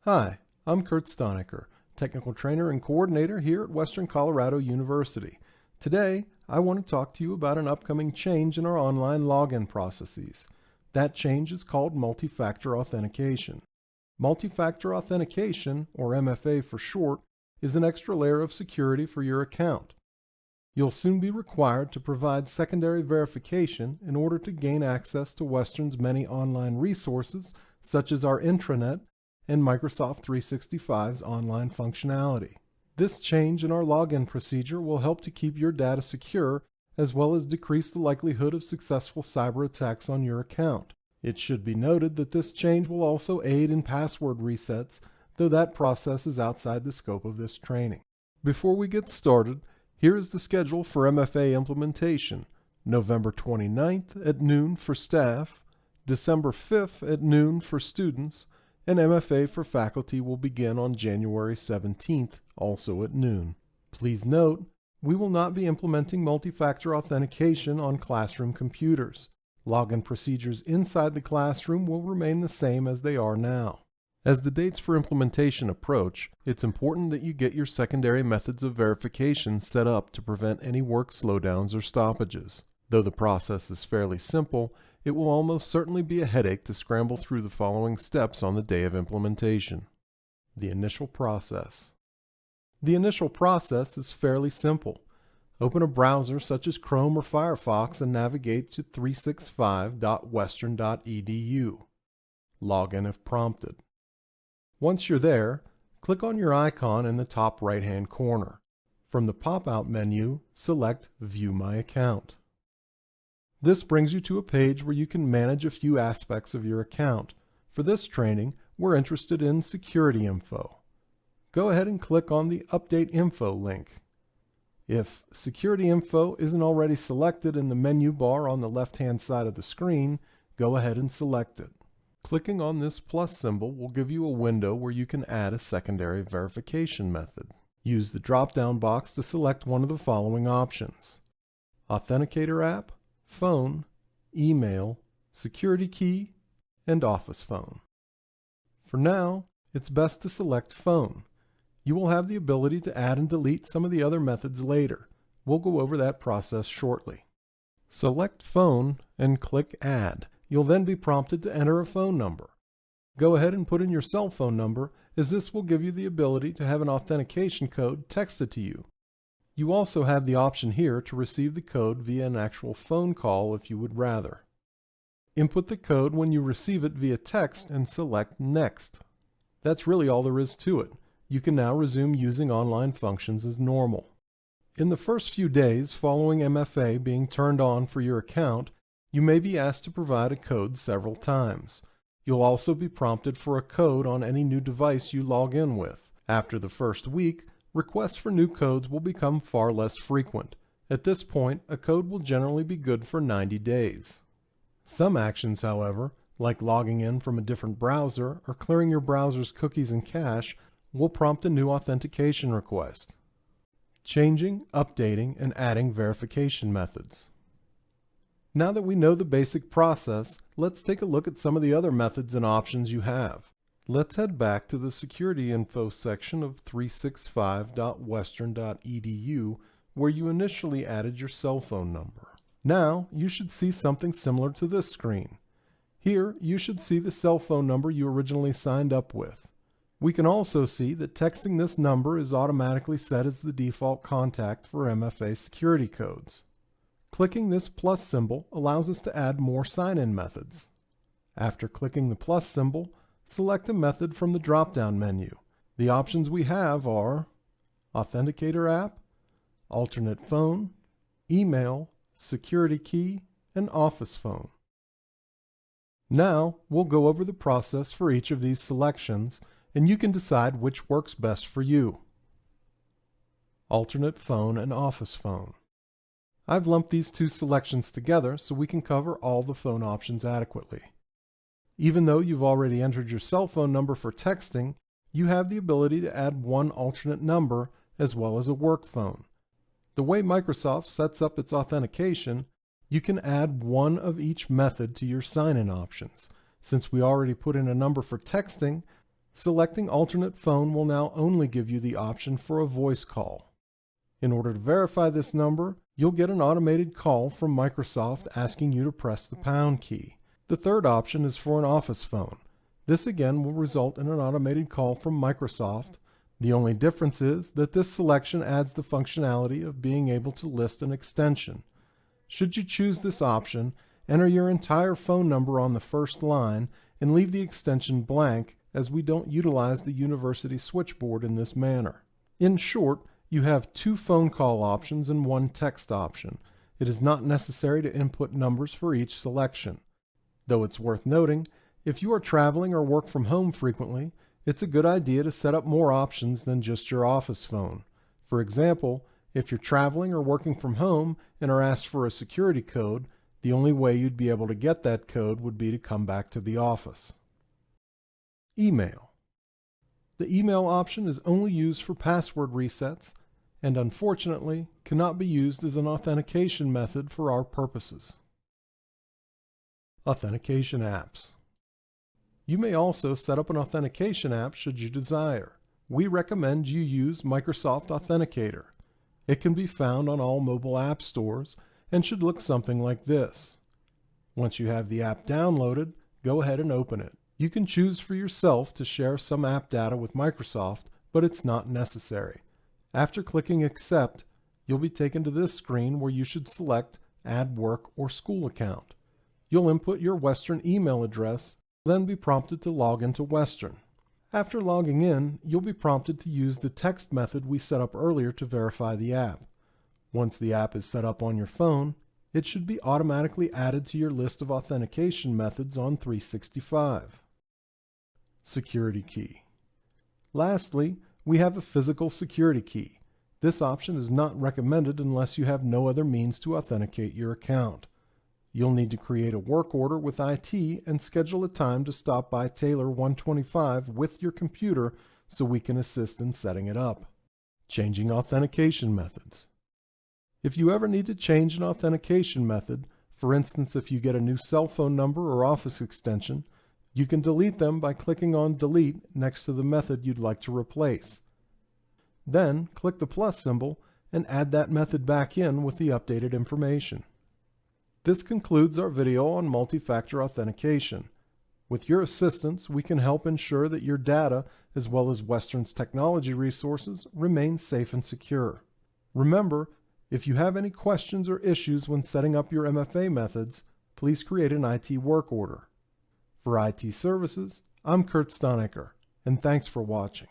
Hi, I'm Kurt Stonecker, Technical Trainer and Coordinator here at Western Colorado University. Today, I want to talk to you about an upcoming change in our online login processes. That change is called Multifactor Authentication. Multifactor Authentication, or MFA for short, is an extra layer of security for your account. You'll soon be required to provide secondary verification in order to gain access to Western's many online resources, such as our intranet and Microsoft 365's online functionality. This change in our login procedure will help to keep your data secure, as well as decrease the likelihood of successful cyber attacks on your account. It should be noted that this change will also aid in password resets, though that process is outside the scope of this training. Before we get started, here is the schedule for MFA implementation: November 29th at noon for staff, December 5th at noon for students, and MFA for faculty will begin on January 17th, also at noon. Please note, we will not be implementing multi-factor authentication on classroom computers. Login procedures inside the classroom will remain the same as they are now. As the dates for implementation approach, it's important that you get your secondary methods of verification set up to prevent any work slowdowns or stoppages. Though the process is fairly simple, it will almost certainly be a headache to scramble through the following steps on the day of implementation. The initial process. The initial process is fairly simple. Open a browser such as Chrome or Firefox and navigate to 365.western.edu. Log in if prompted. Once you're there, click on your icon in the top right-hand corner. From the pop-out menu, select View My Account. This brings you to a page where you can manage a few aspects of your account. For this training, we're interested in security info. Go ahead and click on the Update Info link. If Security Info isn't already selected in the menu bar on the left-hand side of the screen, go ahead and select it. Clicking on this plus symbol will give you a window where you can add a secondary verification method. Use the drop-down box to select one of the following options: Authenticator App, Phone, Email, Security Key, and Office Phone. For now, it's best to select Phone. You will have the ability to add and delete some of the other methods later. We'll go over that process shortly. Select Phone and click Add. You'll then be prompted to enter a phone number. Go ahead and put in your cell phone number, as this will give you the ability to have an authentication code texted to you. You also have the option here to receive the code via an actual phone call if you would rather. Input the code when you receive it via text and select Next. That's really all there is to it. You can now resume using online functions as normal. In the first few days following MFA being turned on for your account, you may be asked to provide a code several times. You'll also be prompted for a code on any new device you log in with. After the first week, requests for new codes will become far less frequent. At this point, a code will generally be good for 90 days. Some actions, however, like logging in from a different browser or clearing your browser's cookies and cache, will prompt a new authentication request. Changing, updating, and adding verification methods. Now that we know the basic process, let's take a look at some of the other methods and options you have. Let's head back to the Security Info section of 365.western.edu, where you initially added your cell phone number. Now you should see something similar to this screen. Here you should see the cell phone number you originally signed up with. We can also see that texting this number is automatically set as the default contact for MFA security codes. Clicking this plus symbol allows us to add more sign-in methods. After clicking the plus symbol, select a method from the drop-down menu. The options we have are Authenticator App, Alternate Phone, Email, Security Key, and Office Phone. Now we'll go over the process for each of these selections, and you can decide which works best for you. Alternate Phone and Office Phone. I've lumped these two selections together so we can cover all the phone options adequately. Even though you've already entered your cell phone number for texting, you have the ability to add one alternate number as well as a work phone. The way Microsoft sets up its authentication, you can add one of each method to your sign-in options. Since we already put in a number for texting, Selecting alternate phone will now only give you the option for a voice call. In order to verify this number, you'll get an automated call from Microsoft asking you to press the pound key. The third option is for an office phone. This again will result in an automated call from Microsoft. The only difference is that this selection adds the functionality of being able to list an extension. Should you choose this option, enter your entire phone number on the first line and leave the extension blank, as we don't utilize the university switchboard in this manner. In short, you have 2 phone call options and 1 text option. It is not necessary to input numbers for each selection. Though it's worth noting, if you are traveling or work from home frequently, it's a good idea to set up more options than just your office phone. For example, if you're traveling or working from home and are asked for a security code, the only way you'd be able to get that code would be to come back to the office. Email. The email option is only used for password resets and unfortunately cannot be used as an authentication method for our purposes. Authentication Apps. You may also set up an authentication app should you desire. We recommend you use Microsoft Authenticator. It can be found on all mobile app stores and should look something like this. Once you have the app downloaded, go ahead and open it. You can choose for yourself to share some app data with Microsoft, but it's not necessary. After clicking Accept, you'll be taken to this screen where you should select Add Work or School Account. You'll input your Western email address, then be prompted to log into Western. After logging in, you'll be prompted to use the text method we set up earlier to verify the app. Once the app is set up on your phone, it should be automatically added to your list of authentication methods on 365. Security key. Lastly, we have a physical security key. This option is not recommended unless you have no other means to authenticate your account. You'll need to create a work order with IT and schedule a time to stop by Taylor 125 with your computer so we can assist in setting it up. Changing authentication methods. If you ever need to change an authentication method, for instance if you get a new cell phone number or office extension, you can delete them by clicking on Delete next to the method you'd like to replace. Then click the plus symbol and add that method back in with the updated information. This concludes our video on multi-factor authentication. With your assistance, we can help ensure that your data, as well as Western's technology resources, remain safe and secure. Remember, if you have any questions or issues when setting up your MFA methods, please create an IT work order. For IT Services, I'm Kurt Stonecker, and thanks for watching.